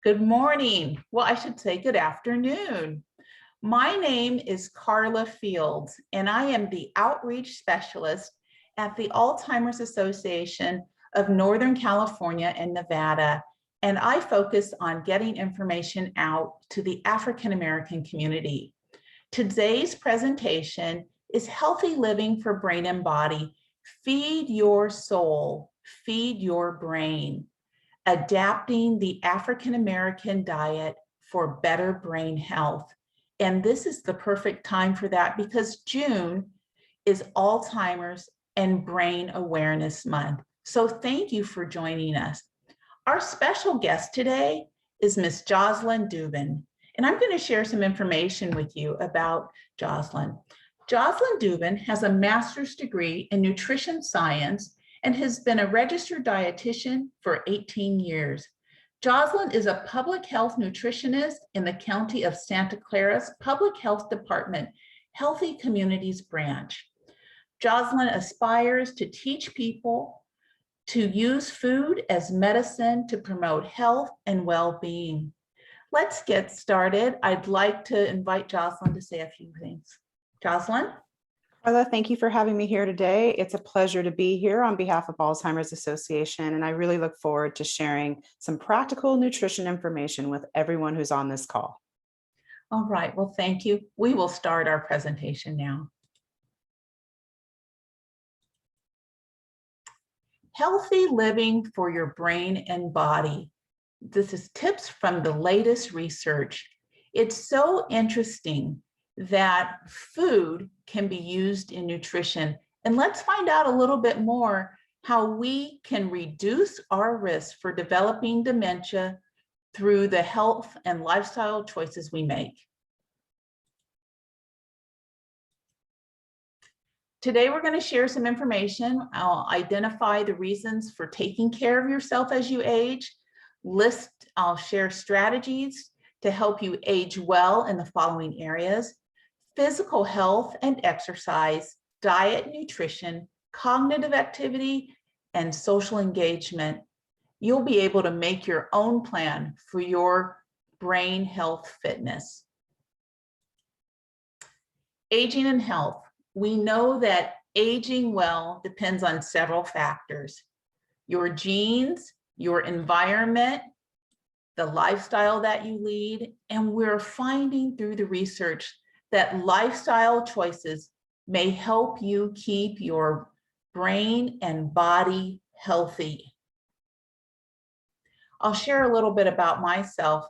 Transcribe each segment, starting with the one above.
Good morning. Well, I should say good afternoon. My name is Carla Fields, and I am the outreach specialist at the Alzheimer's Association of Northern California and Nevada. And I focus on getting information out to the African American community. Today's presentation is Healthy Living for Brain and Body. Feed your soul, feed your brain. Adapting the African American diet for better brain health. And this is the perfect time for that because June is Alzheimer's and Brain Awareness Month. So thank you for joining us. Our special guest today is Miss Jocelyn Dubin, and I'm going to share some information with you about Jocelyn. Joslyn Dubin has a master's degree in nutrition science and has been a registered dietitian for 18 years. Jocelyn is a public health nutritionist in the County of Santa Clara's Public Health Department, Healthy Communities Branch. Jocelyn aspires to teach people to use food as medicine to promote health and well-being. Let's get started. I'd like to invite Jocelyn to say a few things. Jocelyn? Carla, thank you for having me here today. It's a pleasure to be here on behalf of Alzheimer's Association, and I really look forward to sharing some practical nutrition information with everyone who's on this call. All right, well, thank you. We will start our presentation now. Healthy living for your brain and body. This is tips from the latest research. It's so interesting that food can be used in nutrition. And let's find out a little bit more how we can reduce our risk for developing dementia through the health and lifestyle choices we make. Today, we're going to share some information. I'll identify the reasons for taking care of yourself as you age. I'll share strategies to help you age well in the following areas: physical health and exercise, diet, nutrition, cognitive activity, and social engagement. You'll be able to make your own plan for your brain health fitness. Aging and health. We know that aging well depends on several factors: your genes, your environment, the lifestyle that you lead, and we're finding through the research that lifestyle choices may help you keep your brain and body healthy. I'll share a little bit about myself.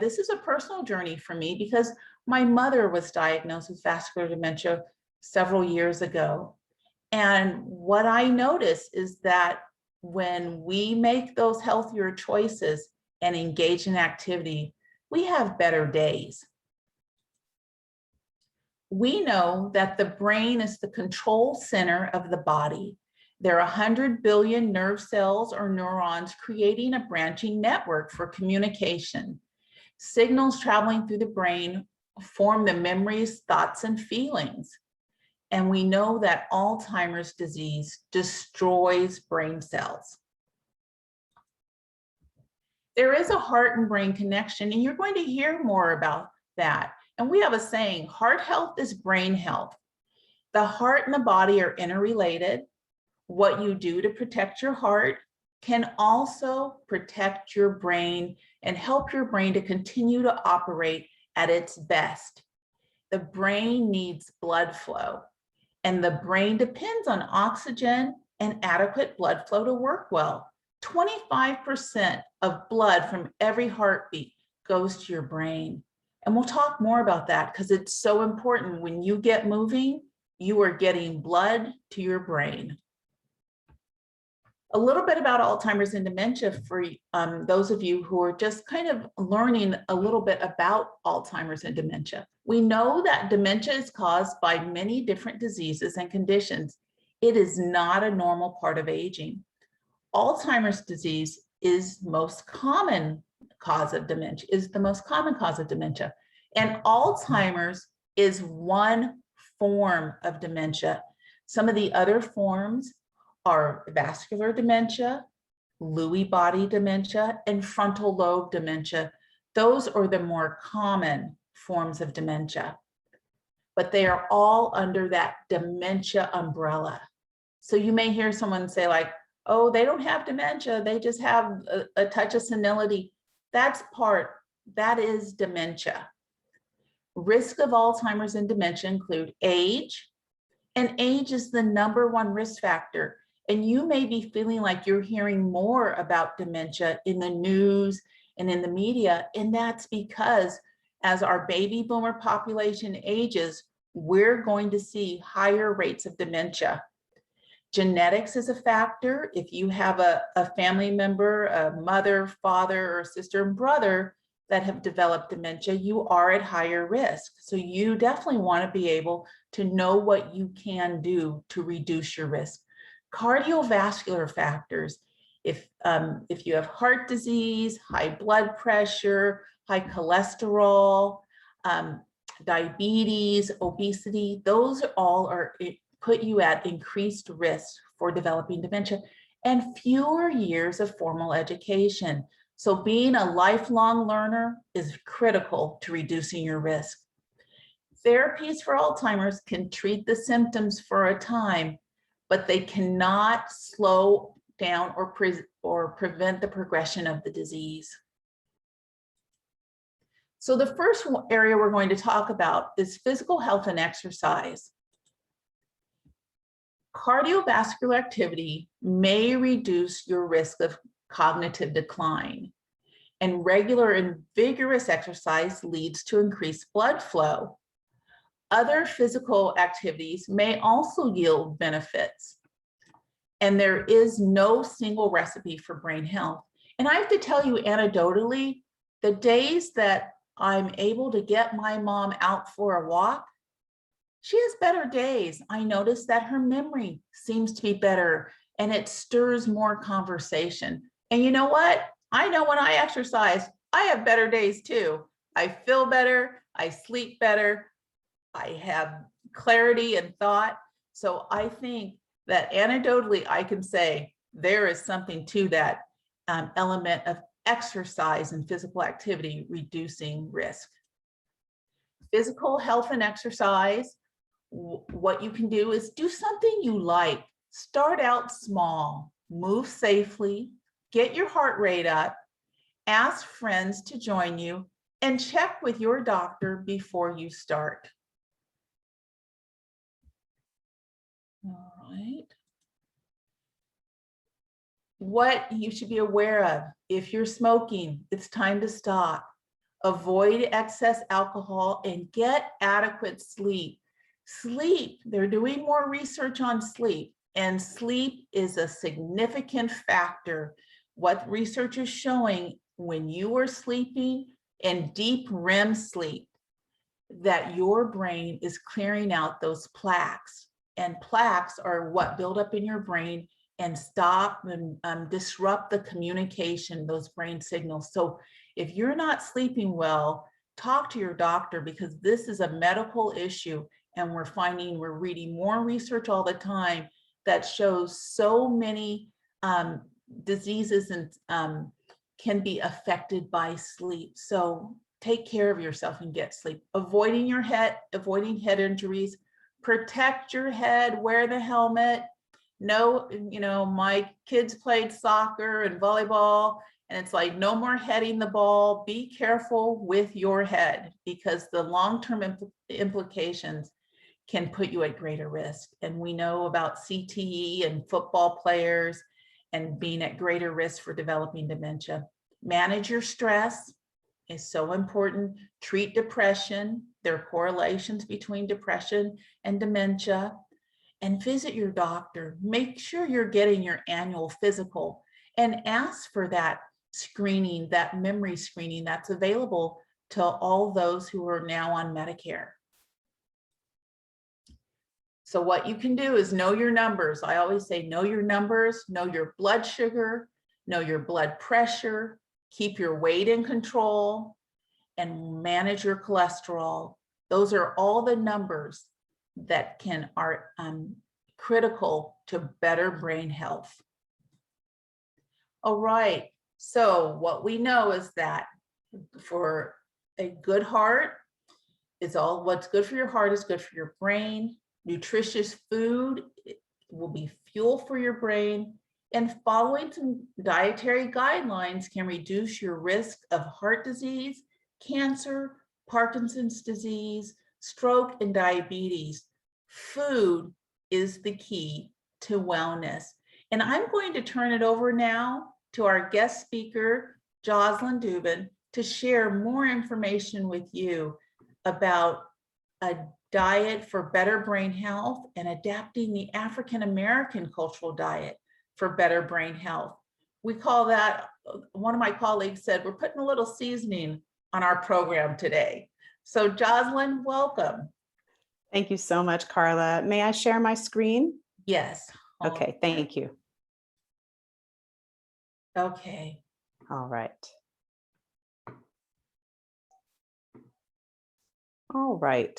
This is a personal journey for me because my mother was diagnosed with vascular dementia several years ago. And what I noticed is that when we make those healthier choices and engage in activity, we have better days. We know that the brain is the control center of the body. There are 100 billion nerve cells or neurons creating a branching network for communication. Signals traveling through the brain form the memories, thoughts, and feelings. And we know that Alzheimer's disease destroys brain cells. There is a heart and brain connection, and you're going to hear more about that. And we have a saying, heart health is brain health. The heart and the body are interrelated. What you do to protect your heart can also protect your brain and help your brain to continue to operate at its best. The brain needs blood flow, and the brain depends on oxygen and adequate blood flow to work well. 25% of blood from every heartbeat goes to your brain. And we'll talk more about that because it's so important. When you get moving, you are getting blood to your brain. A little bit about Alzheimer's and dementia for those of you who are just kind of learning a little bit about Alzheimer's and dementia. We know that dementia is caused by many different diseases and conditions. It is not a normal part of aging. Alzheimer's disease is the most common cause of dementia, And Alzheimer's is one form of dementia. Some of the other forms are vascular dementia, Lewy body dementia, and frontal lobe dementia. Those are the more common forms of dementia, but they are all under that dementia umbrella. So you may hear someone say like, oh, they don't have dementia, they just have a touch of senility. That is dementia. Risk of Alzheimer's and dementia include age, and age is the #1 risk factor. And you may be feeling like you're hearing more about dementia in the news and in the media, and that's because as our baby boomer population ages, we're going to see higher rates of dementia. Genetics is a factor. If you have a family member, a mother, father, or sister and brother that have developed dementia, you are at higher risk. So you definitely want to be able to know what you can do to reduce your risk. Cardiovascular factors. If you have heart disease, high blood pressure, high cholesterol, diabetes, obesity, those all put you at increased risk for developing dementia, and fewer years of formal education. So being a lifelong learner is critical to reducing your risk. Therapies for Alzheimer's can treat the symptoms for a time, but they cannot slow down or prevent the progression of the disease. So the first area we're going to talk about is physical health and exercise. Cardiovascular activity may reduce your risk of cognitive decline, and regular and vigorous exercise leads to increased blood flow. Other physical activities may also yield benefits, and there is no single recipe for brain health. And I have to tell you anecdotally, the days that I'm able to get my mom out for a walk, she has better days. I notice that her memory seems to be better and it stirs more conversation. And you know what? I know when I exercise, I have better days too. I feel better, I sleep better, I have clarity and thought. So I think that anecdotally, I can say there is something to that element of exercise and physical activity reducing risk. Physical health and exercise, what you can do is do something you like. Start out small, move safely, get your heart rate up, ask friends to join you, and check with your doctor before you start. All right. What you should be aware of: if you're smoking, it's time to stop. Avoid excess alcohol and get adequate sleep. Sleep, they're doing more research on sleep, and sleep is a significant factor. What research is showing, when you are sleeping in deep REM sleep, that your brain is clearing out those plaques, and plaques are what build up in your brain and stop and disrupt the communication, those brain signals. So if you're not sleeping well, talk to your doctor, because this is a medical issue. And we're reading more research all the time that shows so many diseases and can be affected by sleep. So take care of yourself and get sleep. Avoiding head injuries, protect your head, wear the helmet. No, my kids played soccer and volleyball, and it's like, no more heading the ball. Be careful with your head, because the long-term implications can put you at greater risk. And we know about CTE and football players and being at greater risk for developing dementia. Manage your stress is so important. Treat depression. There are correlations between depression and dementia. And visit your doctor. Make sure you're getting your annual physical, and ask for that screening, that memory screening that's available to all those who are now on Medicare. So what you can do is know your numbers. I always say, know your numbers, know your blood sugar, know your blood pressure, keep your weight in control, and manage your cholesterol. Those are all the numbers that are critical to better brain health. All right. So what we know is that for a good heart, what's good for your heart is good for your brain. Nutritious food will be fuel for your brain. And following some dietary guidelines can reduce your risk of heart disease, cancer, Parkinson's disease, stroke, and diabetes. Food is the key to wellness. And I'm going to turn it over now to our guest speaker, Joslyn Dubin, to share more information with you about a diet for better brain health and adapting the African American cultural diet for better brain health. We call that, one of my colleagues said, we're putting a little seasoning on our program today. So Joslyn, welcome. Thank you so much, Carla. May I share my screen? Yes. Okay, thank you. Okay. All right. All right.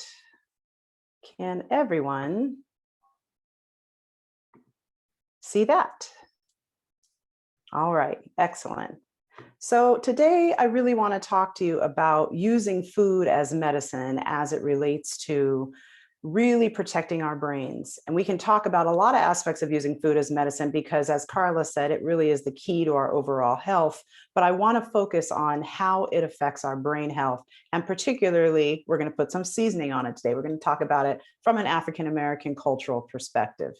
Can everyone see that? All right, excellent. So today I really want to talk to you about using food as medicine as it relates to really protecting our brains. And we can talk about a lot of aspects of using food as medicine because, as Carla said, it really is the key to our overall health. But I want to focus on how it affects our brain health. And particularly, we're going to put some seasoning on it today. We're going to talk about it from an African American cultural perspective.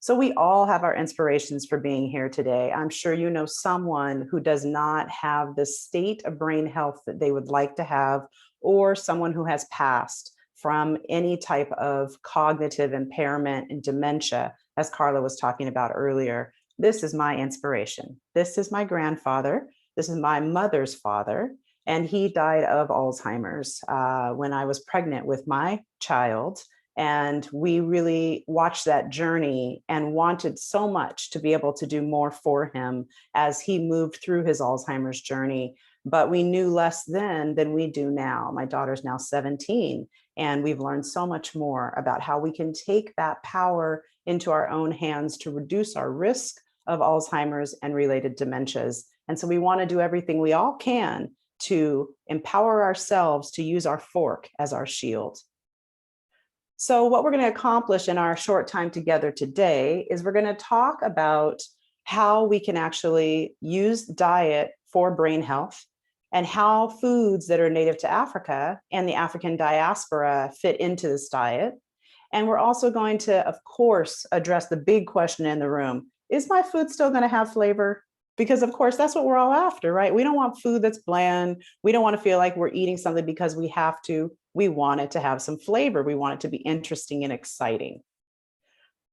So we all have our inspirations for being here today. I'm sure you know someone who does not have the state of brain health that they would like to have, or someone who has passed from any type of cognitive impairment and dementia, as Carla was talking about earlier. This is my inspiration. This is my grandfather. This is my mother's father. And he died of Alzheimer's when I was pregnant with my child. And we really watched that journey and wanted so much to be able to do more for him as he moved through his Alzheimer's journey. But we knew less then than we do now. My daughter's now 17, and we've learned so much more about how we can take that power into our own hands to reduce our risk of Alzheimer's and related dementias. And so we want to do everything we all can to empower ourselves to use our fork as our shield. So what we're going to accomplish in our short time together today is we're going to talk about how we can actually use diet for brain health and how foods that are native to Africa and the African diaspora fit into this diet. And we're also going to, of course, address the big question in the room. Is my food still going to have flavor? Because of course, that's what we're all after, right? We don't want food that's bland. We don't want to feel like we're eating something because we have to. We want it to have some flavor. We want it to be interesting and exciting.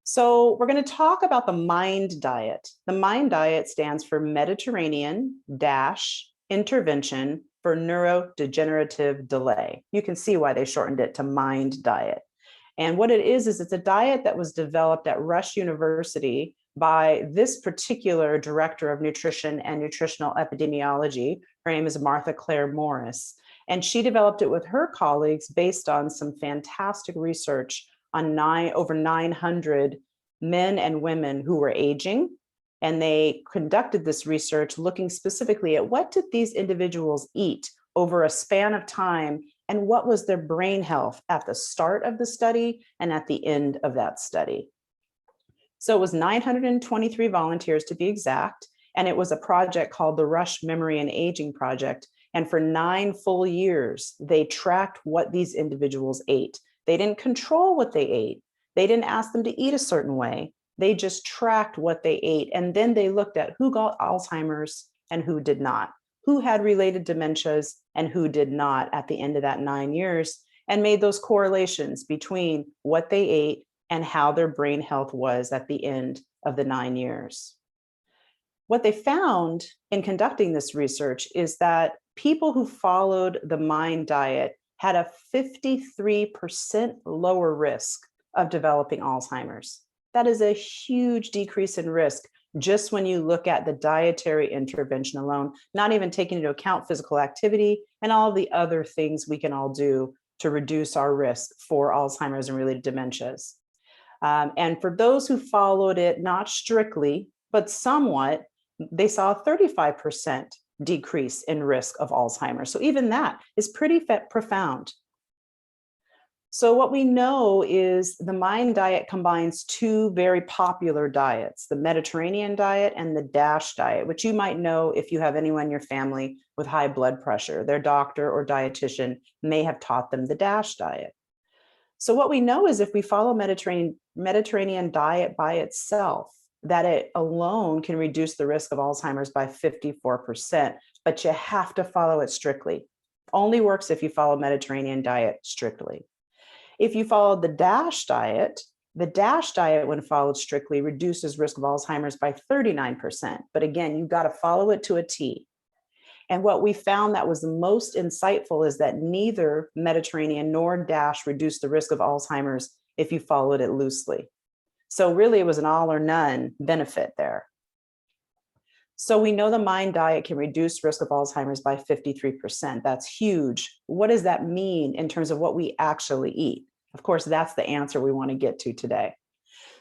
So we're going to talk about the MIND diet. The MIND diet stands for Mediterranean Intervention for Neurodegenerative Delay. You can see why they shortened it to MIND diet. And what it is it's a diet that was developed at Rush University by this particular director of nutrition and nutritional epidemiology. Her name is Martha Claire Morris. And she developed it with her colleagues based on some fantastic research on over 900 men and women who were aging. And they conducted this research looking specifically at what did these individuals eat over a span of time and what was their brain health at the start of the study and at the end of that study. So it was 923 volunteers to be exact, and it was a project called the Rush Memory and Aging Project. And for 9 full years, they tracked what these individuals ate. They didn't control what they ate. They didn't ask them to eat a certain way. They just tracked what they ate. And then they looked at who got Alzheimer's and who did not, who had related dementias and who did not at the end of that 9 years, and made those correlations between what they ate and how their brain health was at the end of the 9 years. What they found in conducting this research is that people who followed the MIND diet had a 53% lower risk of developing Alzheimer's. That is a huge decrease in risk just when you look at the dietary intervention alone, not even taking into account physical activity and all the other things we can all do to reduce our risk for Alzheimer's and related dementias. And for those who followed it, not strictly, but somewhat, they saw a 35% decrease in risk of Alzheimer's. So even that is pretty profound. So what we know is the MIND diet combines two very popular diets, the Mediterranean diet and the DASH diet, which you might know if you have anyone in your family with high blood pressure. Their doctor or dietitian may have taught them the DASH diet. So what we know is if we follow Mediterranean diet by itself, that it alone can reduce the risk of Alzheimer's by 54%, but you have to follow it strictly. Only works if you follow Mediterranean diet strictly. If you follow the DASH diet, when followed strictly, reduces risk of Alzheimer's by 39%. But again, you've got to follow it to a T. And what we found that was the most insightful is that neither Mediterranean nor DASH reduced the risk of Alzheimer's if you followed it loosely. So really, it was an all or none benefit there. So we know the MIND diet can reduce risk of Alzheimer's by 53%. That's huge. What does that mean in terms of what we actually eat? Of course, that's the answer we want to get to today.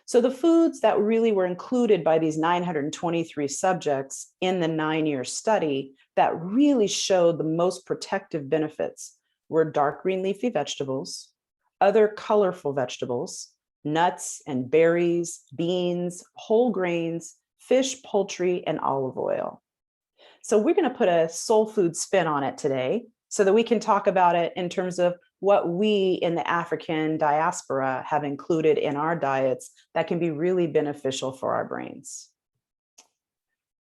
So the foods that really were included by these 923 subjects in the 9-year study that really showed the most protective benefits were dark green leafy vegetables, other colorful vegetables, nuts and berries, beans, whole grains, fish, poultry, and olive oil. So we're going to put a soul food spin on it today so that we can talk about it in terms of what we in the African diaspora have included in our diets that can be really beneficial for our brains.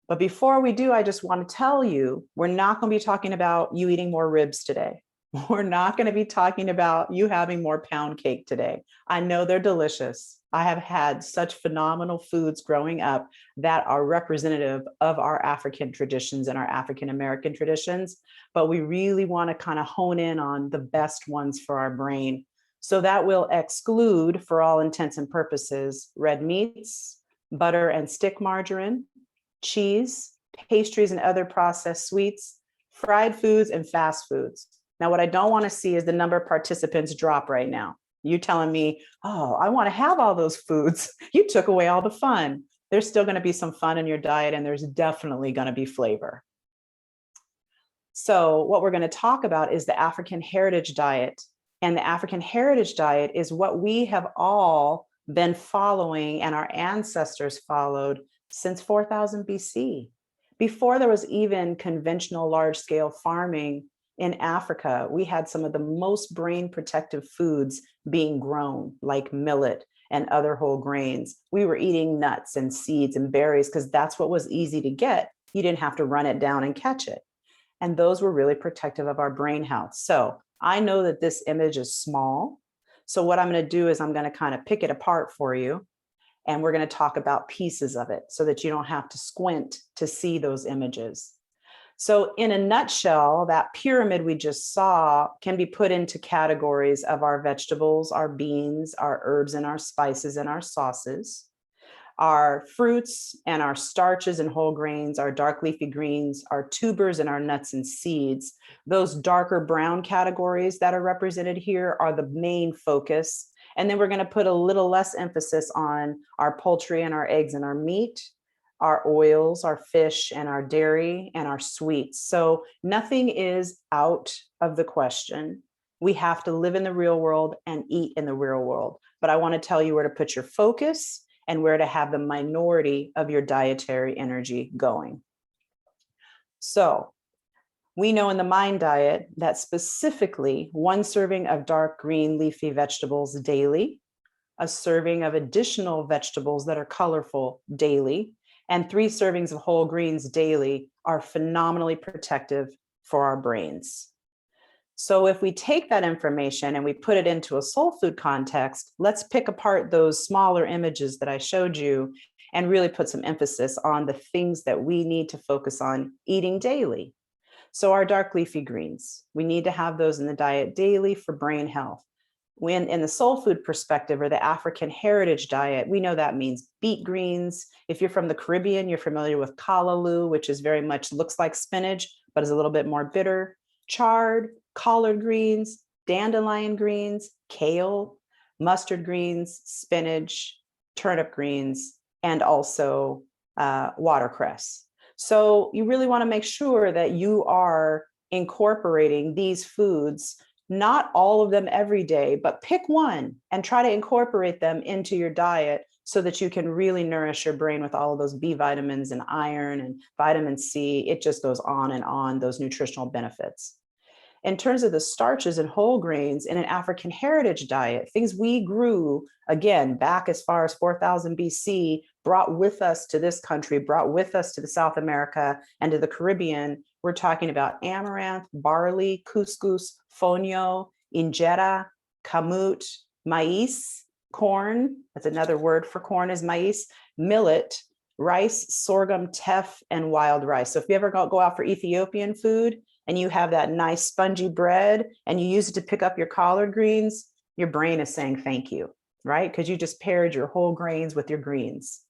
But before we do, I just want to tell you, we're not going to be talking about you eating more ribs today. We're not going to be talking about you having more pound cake today. I know they're delicious. I have had such phenomenal foods growing up that are representative of our African traditions and our African American traditions, but we really want to kind of hone in on the best ones for our brain. So that will exclude, for all intents and purposes, red meats, butter and stick margarine, cheese, pastries and other processed sweets, fried foods, and fast foods. Now, what I don't want to see is the number of participants drop right now. You telling me, oh, I want to have all those foods. You took away all the fun. There's still going to be some fun in your diet, and there's definitely going to be flavor. So what we're going to talk about is the African Heritage Diet. And the African Heritage Diet is what we have all been following and our ancestors followed since 4000 BC. Before there was even conventional large-scale farming in Africa, we had some of the most brain protective foods being grown, like millet and other whole grains. We were eating nuts and seeds and berries because that's what was easy to get. You didn't have to run it down and catch it. And those were really protective of our brain health. So I know that this image is small. So what I'm going to do is I'm going to kind of pick it apart for you. And we're going to talk about pieces of it so that you don't have to squint to see those images. So in a nutshell, that pyramid we just saw can be put into categories of our vegetables, our beans, our herbs and our spices and our sauces, our fruits and our starches and whole grains, our dark leafy greens, our tubers and our nuts and seeds. Those darker brown categories that are represented here are the main focus. And then we're going to put a little less emphasis on our poultry and our eggs and our meat, our oils, our fish and our dairy and our sweets. So nothing is out of the question. We have to live in the real world and eat in the real world. But I want to tell you where to put your focus and where to have the minority of your dietary energy going. So we know in the MIND diet that specifically 1 serving of dark green leafy vegetables daily, a serving of additional vegetables that are colorful daily, and 3 servings of whole greens daily are phenomenally protective for our brains. So if we take that information and we put it into a soul food context, let's pick apart those smaller images that I showed you and really put some emphasis on the things that we need to focus on eating daily. So our dark leafy greens, we need to have those in the diet daily for brain health. When in the soul food perspective or the African heritage diet, we know that means beet greens. If you're from the Caribbean, you're familiar with callaloo, which is very much looks like spinach, but is a little bit more bitter. Chard, collard greens, dandelion greens, kale, mustard greens, spinach, turnip greens, and also watercress. So you really want to make sure that you are incorporating these foods, not all of them every day, but pick one and try to incorporate them into your diet so that you can really nourish your brain with all of those B vitamins and iron and vitamin C. It just goes on, those nutritional benefits. In terms of the starches and whole grains in an African heritage diet, things we grew, again, back as far as 4000 BC, brought with us to this country, brought with us to the South America and to the Caribbean. We're talking about amaranth, barley, couscous, fonio, injera, kamut, maize, corn. That's another word for corn is maize, millet, rice, sorghum, teff, and wild rice. So if you ever go out for Ethiopian food, and you have that nice spongy bread and you use it to pick up your collard greens, your brain is saying thank you, right? Because you just paired your whole grains with your greens.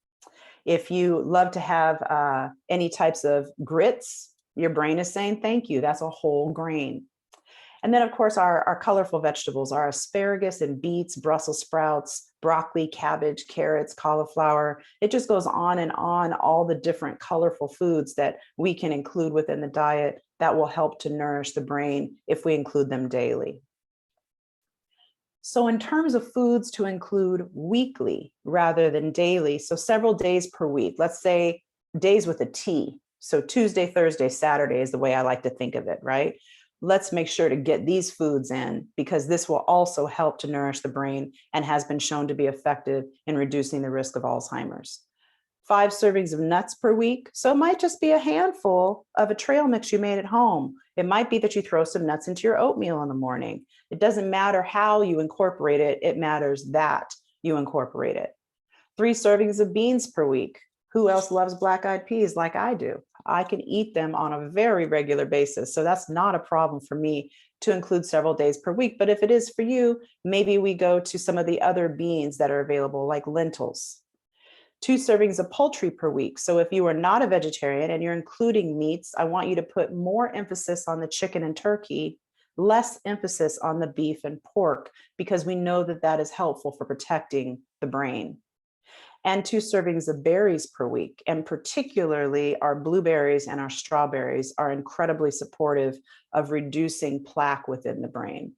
If you love to have any types of grits, your brain is saying thank you. That's a whole grain. And then, of course, our colorful vegetables, our asparagus and beets, Brussels sprouts, broccoli, cabbage, carrots, cauliflower. It just goes on, all the different colorful foods that we can include within the diet that will help to nourish the brain if we include them daily. So in terms of foods to include weekly rather than daily, so several days per week, let's say days with a T. So Tuesday, Thursday, Saturday is the way I like to think of it, right? Let's make sure to get these foods in because this will also help to nourish the brain and has been shown to be effective in reducing the risk of Alzheimer's. 5 servings of nuts per week. So it might just be a handful of a trail mix you made at home. It might be that you throw some nuts into your oatmeal in the morning. It doesn't matter how you incorporate it. It matters that you incorporate it. 3 servings of beans per week. Who else loves black-eyed peas like I do? I can eat them on a very regular basis. So that's not a problem for me to include several days per week. But if it is for you, maybe we go to some of the other beans that are available, like lentils. 2 servings of poultry per week. So if you are not a vegetarian and you're including meats, I want you to put more emphasis on the chicken and turkey, less emphasis on the beef and pork, because we know that that is helpful for protecting the brain. And 2 servings of berries per week. And particularly our blueberries and our strawberries are incredibly supportive of reducing plaque within the brain.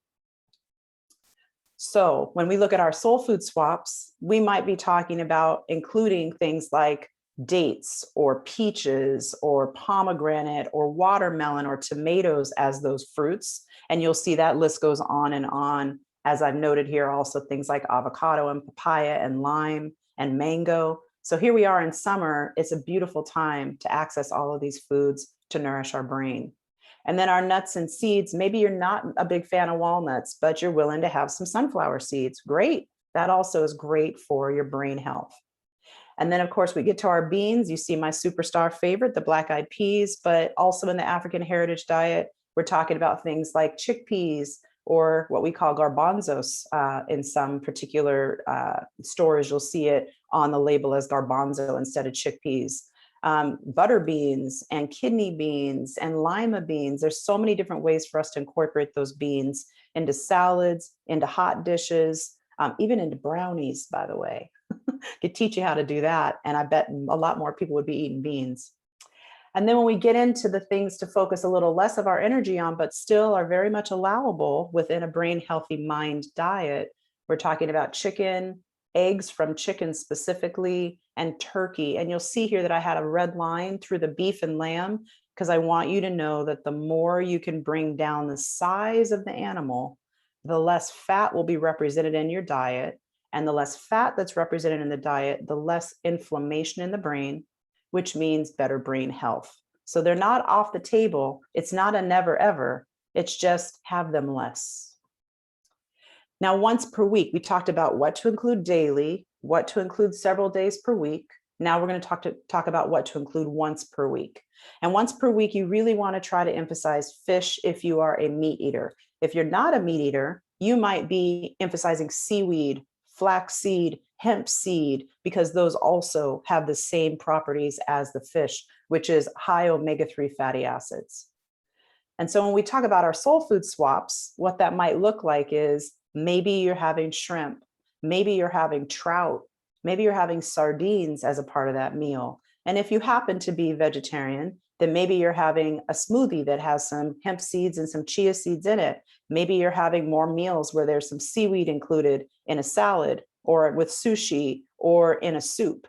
So when we look at our soul food swaps, we might be talking about including things like dates or peaches or pomegranate or watermelon or tomatoes as those fruits. And you'll see that list goes on. As I've noted here, also things like avocado and papaya and lime and mango. So here we are in summer. It's a beautiful time to access all of these foods to nourish our brain. And then our nuts and seeds, maybe you're not a big fan of walnuts, but you're willing to have some sunflower seeds. Great. That also is great for your brain health. And then, of course, we get to our beans. You see my superstar favorite, the black-eyed peas, but also in the African heritage diet, we're talking about things like chickpeas or what we call garbanzos. In some particular stores, you'll see it on the label as garbanzo instead of chickpeas. Butter beans and kidney beans and lima beans. There's so many different ways for us to incorporate those beans into salads, into hot dishes, even into brownies, by the way. Could teach you how to do that. And I bet a lot more people would be eating beans. And then when we get into the things to focus a little less of our energy on, but still are very much allowable within a brain healthy mind diet, we're talking about chicken, eggs from chicken specifically, and turkey. And you'll see here that I had a red line through the beef and lamb, because I want you to know that the more you can bring down the size of the animal, the less fat will be represented in your diet. And the less fat that's represented in the diet, the less inflammation in the brain, which means better brain health. So they're not off the table. It's not a never ever. It's just have them less. Now, once per week, we talked about what to include daily, what to include several days per week. Now we're going to talk about what to include once per week. And once per week, you really want to try to emphasize fish if you are a meat eater. If you're not a meat eater, you might be emphasizing seaweed, flaxseed, hemp seed, because those also have the same properties as the fish, which is high omega-3 fatty acids. And so when we talk about our soul food swaps, what that might look like is maybe you're having shrimp, maybe you're having trout, maybe you're having sardines as a part of that meal. And if you happen to be vegetarian, then maybe you're having a smoothie that has some hemp seeds and some chia seeds in it. Maybe you're having more meals where there's some seaweed included in a salad or with sushi or in a soup.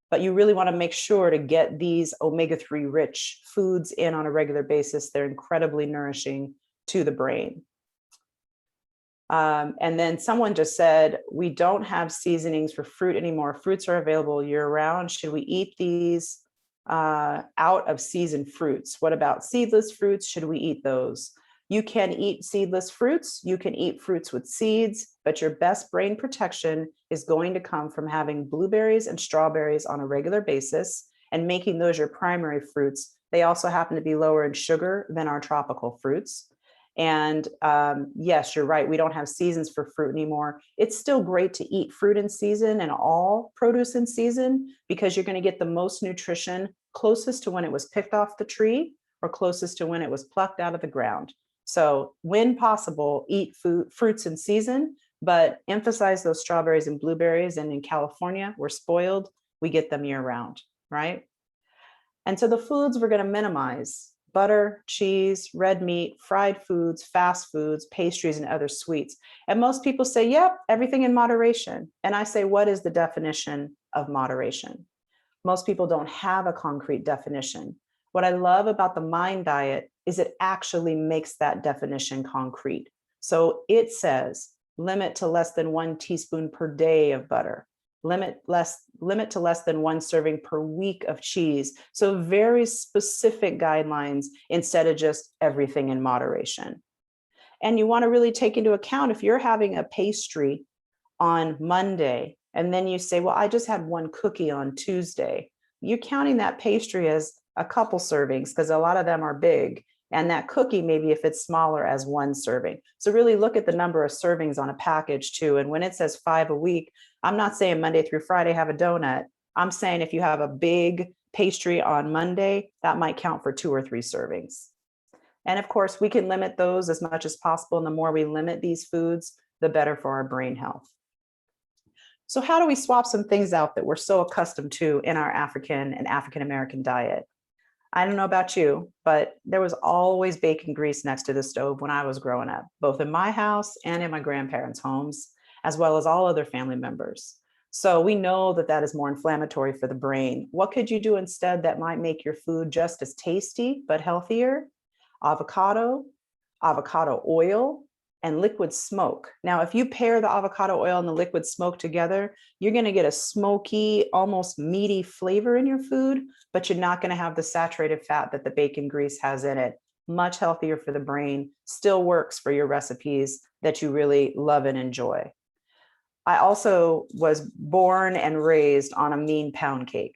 But you really want to make sure to get these omega-3 rich foods in on a regular basis. They're incredibly nourishing to the brain. And then someone just said, we don't have seasonings for fruit anymore. Fruits are available year round. Should we eat these out of season fruits? What about seedless fruits? Should we eat those? You can eat seedless fruits. You can eat fruits with seeds, but your best brain protection is going to come from having blueberries and strawberries on a regular basis and making those your primary fruits. They also happen to be lower in sugar than our tropical fruits. And yes, you're right. We don't have seasons for fruit anymore. It's still great to eat fruit in season and all produce in season because you're going to get the most nutrition closest to when it was picked off the tree or closest to when it was plucked out of the ground. So when possible, eat fruits in season, but emphasize those strawberries and blueberries. And in California, we're spoiled. We get them year round, right? And so the foods we're going to minimize: butter, cheese, red meat, fried foods, fast foods, pastries, and other sweets. And most people say, yep, everything in moderation. And I say, what is the definition of moderation? Most people don't have a concrete definition. What I love about the Mind Diet is it actually makes that definition concrete. So it says, limit to less than 1 teaspoon per day of butter. Limit to less than 1 serving per week of cheese. So very specific guidelines instead of just everything in moderation. And you want to really take into account if you're having a pastry on Monday, and then you say, well, I just had 1 cookie on Tuesday. You're counting that pastry as a couple servings because a lot of them are big. And that cookie, maybe if it's smaller, as 1 serving. So really look at the number of servings on a package too. And when it says 5 a week, I'm not saying Monday through Friday have a donut. I'm saying if you have a big pastry on Monday, that might count for 2 or 3 servings. And of course, we can limit those as much as possible. And the more we limit these foods, the better for our brain health. So how do we swap some things out that we're so accustomed to in our African and African-American diet? I don't know about you, but there was always bacon grease next to the stove when I was growing up, both in my house and in my grandparents' homes, as well as all other family members. So we know that that is more inflammatory for the brain. What could you do instead that might make your food just as tasty, but healthier? Avocado, avocado oil, and liquid smoke. Now, if you pair the avocado oil and the liquid smoke together, you're going to get a smoky, almost meaty flavor in your food, but you're not going to have the saturated fat that the bacon grease has in it. Much healthier for the brain, still works for your recipes that you really love and enjoy. I also was born and raised on a mean pound cake.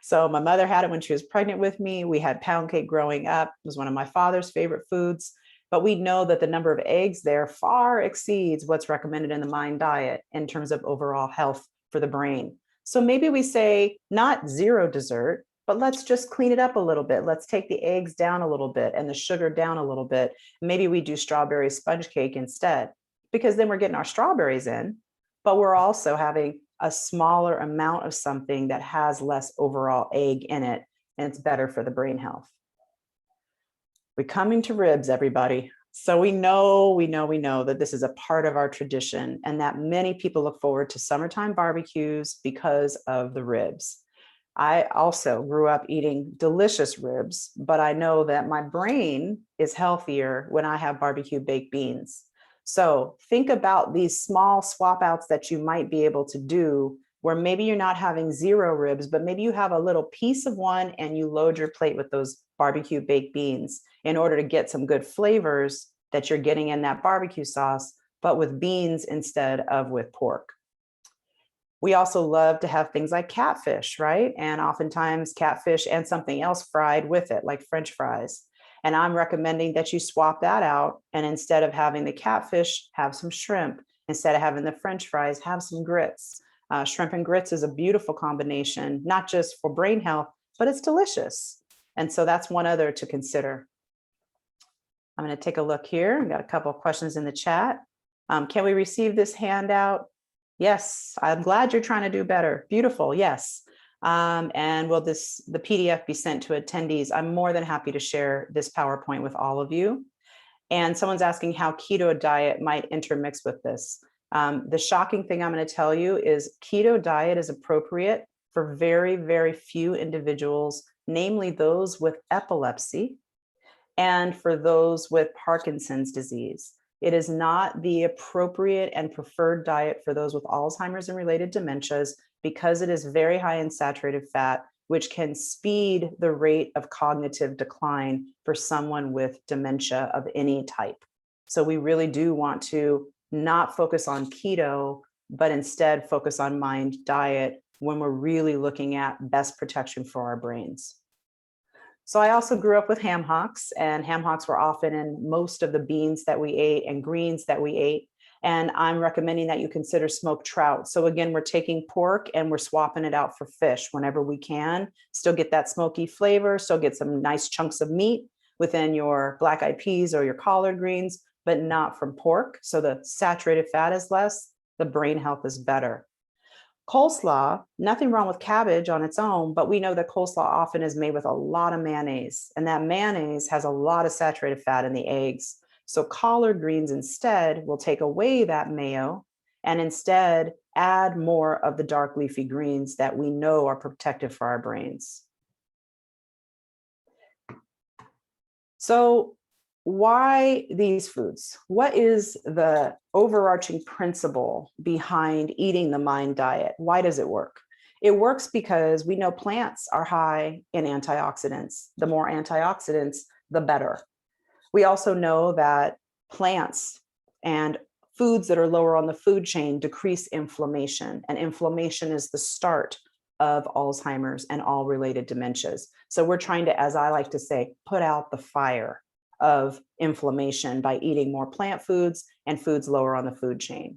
So my mother had it when she was pregnant with me. We had pound cake growing up. It was one of my father's favorite foods. But we know that the number of eggs there far exceeds what's recommended in the Mind Diet in terms of overall health for the brain. So maybe we say not 0 dessert, but let's just clean it up a little bit. Let's take the eggs down a little bit and the sugar down a little bit. Maybe we do strawberry sponge cake instead, because then we're getting our strawberries in, but we're also having a smaller amount of something that has less overall egg in it, and it's better for the brain health. We're coming to ribs, everybody. So we know that this is a part of our tradition and that many people look forward to summertime barbecues because of the ribs. I also grew up eating delicious ribs, but I know that my brain is healthier when I have barbecue baked beans. So think about these small swap outs that you might be able to do where maybe you're not having 0 ribs, but maybe you have a little piece of one and you load your plate with those barbecue baked beans in order to get some good flavors that you're getting in that barbecue sauce, but with beans instead of with pork. We also love to have things like catfish, right? And oftentimes catfish and something else fried with it, like French fries. And I'm recommending that you swap that out. And instead of having the catfish, have some shrimp. Instead of having the French fries, have some grits. Shrimp and grits is a beautiful combination, not just for brain health, but it's delicious. And so that's one other to consider. I'm going to take a look here. I've got a couple of questions in the chat. Can we receive this handout? Yes, I'm glad you're trying to do better. Beautiful. Yes. And will the PDF be sent to attendees? I'm more than happy to share this PowerPoint with all of you. And someone's asking how keto diet might intermix with this. The shocking thing I'm going to tell you is keto diet is appropriate for very, very few individuals, namely those with epilepsy and for those with Parkinson's disease. It is not the appropriate and preferred diet for those with Alzheimer's and related dementias because it is very high in saturated fat, which can speed the rate of cognitive decline for someone with dementia of any type. So we really do want to not focus on keto, but instead focus on mind diet when we're really looking at best protection for our brains. So I also grew up with ham hocks, and ham hocks were often in most of the beans that we ate and greens that we ate. And I'm recommending that you consider smoked trout. So again, we're taking pork and we're swapping it out for fish whenever we can. Still get that smoky flavor, still get some nice chunks of meat within your black eyed peas or your collard greens, but not from pork. So the saturated fat is less, the brain health is better. Coleslaw, nothing wrong with cabbage on its own, but we know that coleslaw often is made with a lot of mayonnaise, and that mayonnaise has a lot of saturated fat in the eggs. So collard greens instead will take away that mayo and instead add more of the dark leafy greens that we know are protective for our brains. So why these foods? What is the overarching principle behind eating the mind diet? Why does it work? It works because we know plants are high in antioxidants. The more antioxidants, the better. We also know that plants and foods that are lower on the food chain decrease inflammation, and inflammation is the start of Alzheimer's and all related dementias. So we're trying to, as I like to say, put out the fire of inflammation by eating more plant foods and foods lower on the food chain.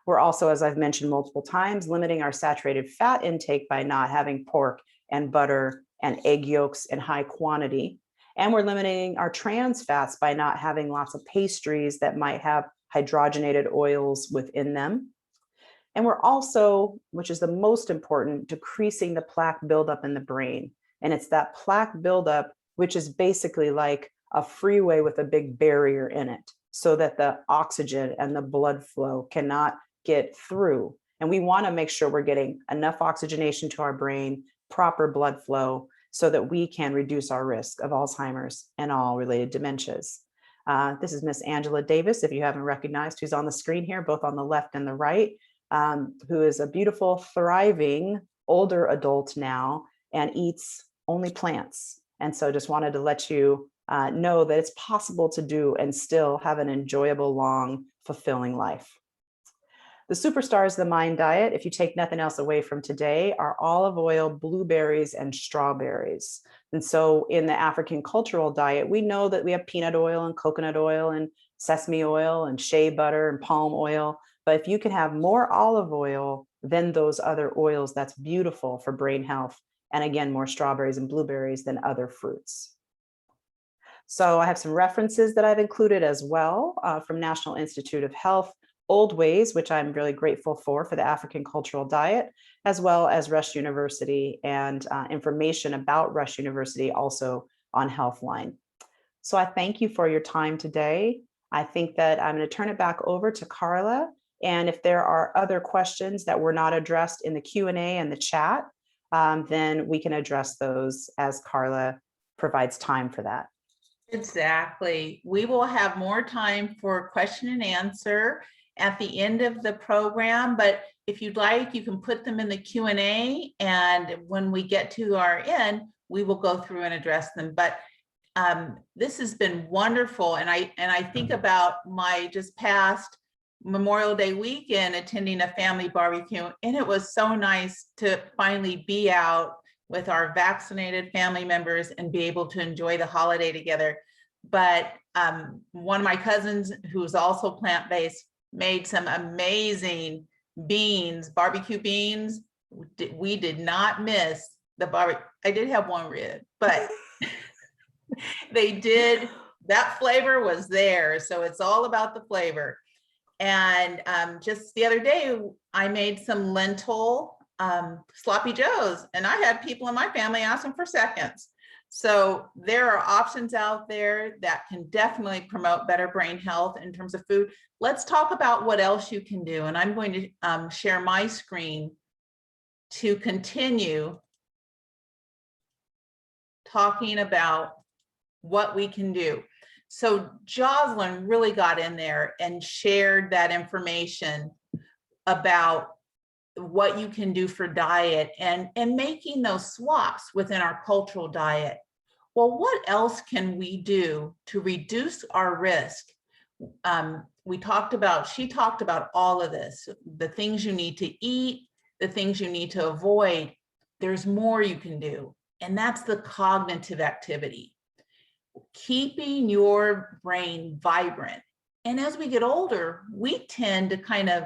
We're also, as I've mentioned multiple times, limiting our saturated fat intake by not having pork and butter and egg yolks in high quantity. And we're limiting our trans fats by not having lots of pastries that might have hydrogenated oils within them. And we're also, which is the most important, decreasing the plaque buildup in the brain. And it's that plaque buildup, which is basically like a freeway with a big barrier in it so that the oxygen and the blood flow cannot get through. And we want to make sure we're getting enough oxygenation to our brain, proper blood flow, so that we can reduce our risk of Alzheimer's and all related dementias. This is Miss Angela Davis, if you haven't recognized, who's on the screen here, both on the left and the right, who is a beautiful, thriving, older adult now and eats only plants. And so just wanted to let you know that it's possible to do and still have an enjoyable, long, fulfilling life. The superstars of the mind diet, if you take nothing else away from today, are olive oil, blueberries, and strawberries. And so in the African cultural diet, we know that we have peanut oil and coconut oil and sesame oil and shea butter and palm oil. But if you can have more olive oil than those other oils, that's beautiful for brain health. And again, more strawberries and blueberries than other fruits. So I have some references that I've included as well from National Institute of Health, Old Ways, which I'm really grateful for the African cultural diet, as well as Rush University and information about Rush University also on Healthline. So I thank you for your time today. I think that I'm going to turn it back over to Carla. And if there are other questions that were not addressed in the Q&A and the chat, then we can address those as Carla provides time for that. Exactly. We will have more time for question and answer at the end of the program, but if you'd like, you can put them in the Q&A, and when we get to our end, we will go through and address them. But this has been wonderful, and I think about my just past Memorial Day weekend attending a family barbecue, and it was so nice to finally be out with our vaccinated family members and be able to enjoy the holiday together. But one of my cousins, who's also plant-based, made some amazing beans, barbecue beans. We did not miss the barbecue. I did have one rib, but they did, that flavor was there. So it's all about the flavor. And just the other day, I made some lentil sloppy joes, and I had people in my family asking for seconds. So there are options out there that can definitely promote better brain health in terms of food. Let's talk about what else you can do. And I'm going to share my screen to continue talking about what we can do. So Jocelyn really got in there and shared that information about what you can do for diet and making those swaps within our cultural diet. Well, what else can we do to reduce our risk? She talked about all of this, the things you need to eat, the things you need to avoid. There's more you can do, and that's the cognitive activity, keeping your brain vibrant. And as we get older, we tend to kind of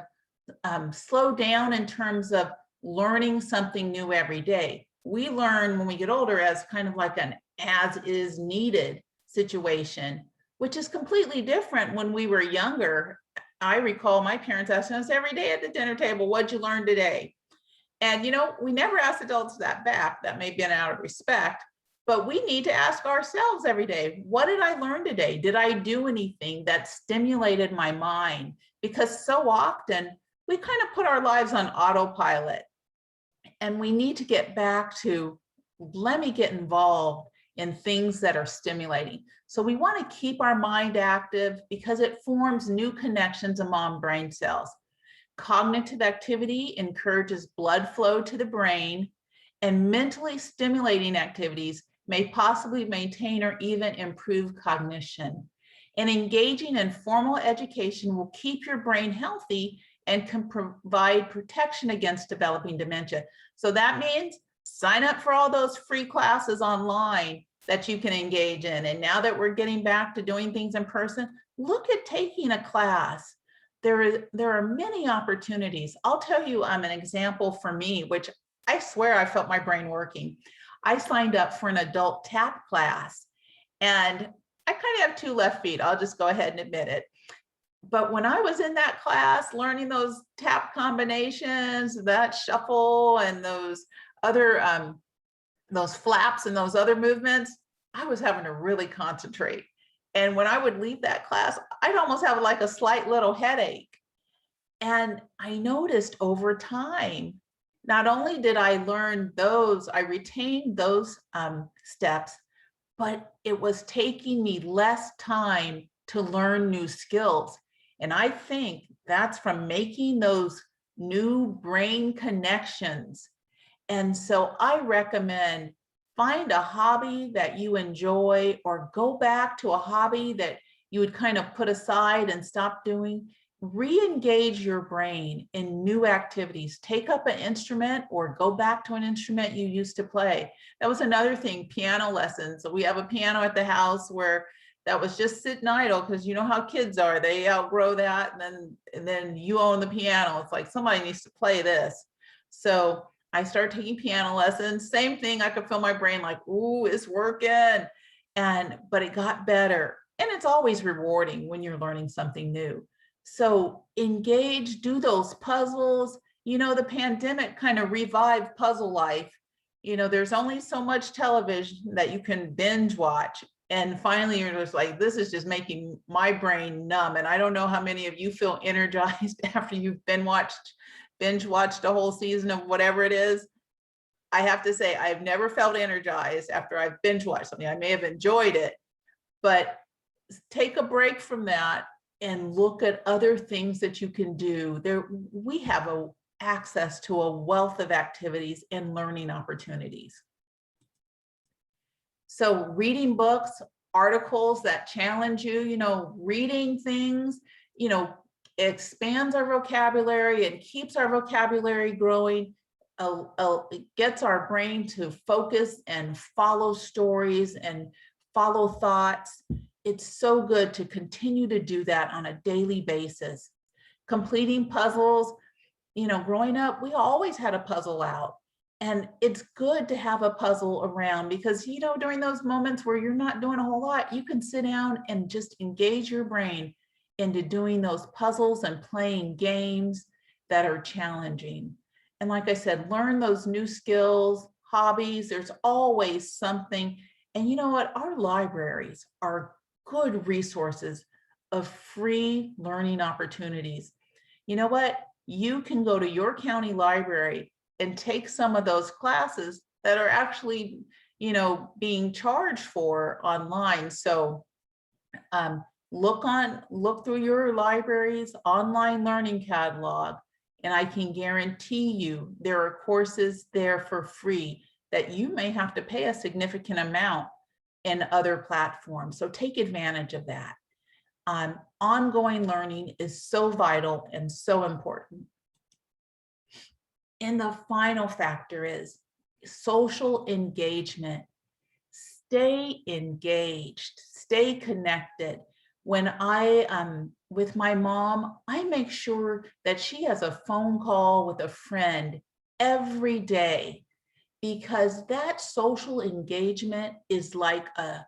slow down in terms of learning something new every day. We learn when we get older as kind of like an as is needed situation, which is completely different when we were younger. I recall my parents asking us every day at the dinner table, what'd you learn today? And, you know, we never asked adults that back. That may have been out of respect, but we need to ask ourselves every day, what did I learn today? Did I do anything that stimulated my mind? Because so often we kind of put our lives on autopilot, and we need to get back to, let me get involved in things that are stimulating. So we want to keep our mind active because it forms new connections among brain cells. Cognitive activity encourages blood flow to the brain, and mentally stimulating activities may possibly maintain or even improve cognition. And engaging in formal education will keep your brain healthy and can provide protection against developing dementia. So that means sign up for all those free classes online that you can engage in. And now that we're getting back to doing things in person, look at taking a class. There are many opportunities. I'll tell you an example for me, which I swear I felt my brain working. I signed up for an adult tap class, and I kind of have two left feet. I'll just go ahead and admit it. But when I was in that class, learning those tap combinations, that shuffle, and those other, those flaps and those other movements, I was having to really concentrate. And when I would leave that class, I'd almost have like a slight little headache. And I noticed over time, not only did I learn those, I retained those steps, but it was taking me less time to learn new skills. And I think that's from making those new brain connections. And so I recommend find a hobby that you enjoy, or go back to a hobby that you would kind of put aside and stop doing. Re-engage your brain in new activities. Take up an instrument or go back to an instrument you used to play. That was another thing, piano lessons. So we have a piano at the house where that was just sitting idle, because you know how kids are, they outgrow that, and then you own the piano. It's like, somebody needs to play this. So I started taking piano lessons. Same thing, I could feel my brain like, ooh, it's working. But it got better. And it's always rewarding when you're learning something new. So engage, do those puzzles. You know, the pandemic kind of revived puzzle life. You know, there's only so much television that you can binge watch. And finally, you're just like, this is just making my brain numb. And I don't know how many of you feel energized after you've binge watched a whole season of whatever it is. I have to say, I've never felt energized after I've binge watched something. I may have enjoyed it, but take a break from that and look at other things that you can do. We have access to a wealth of activities and learning opportunities. So reading books, articles that challenge you, you know, reading things, you know, expands our vocabulary and keeps our vocabulary growing. It gets our brain to focus and follow stories and follow thoughts. It's so good to continue to do that on a daily basis. Completing puzzles, you know, growing up, we always had a puzzle out. And it's good to have a puzzle around because, you know, during those moments where you're not doing a whole lot, you can sit down and just engage your brain into doing those puzzles and playing games that are challenging. And like I said, learn those new skills, hobbies. There's always something. And you know what? Our libraries are good resources of free learning opportunities. You know what? You can go to your county library and take some of those classes that are actually, being charged for online. So look through your library's online learning catalog, and I can guarantee you there are courses there for free that you may have to pay a significant amount in other platforms. So take advantage of that. Ongoing learning is so vital and so important. And the final factor is social engagement. Stay engaged, stay connected. When with my mom, I make sure that she has a phone call with a friend every day, because that social engagement is like a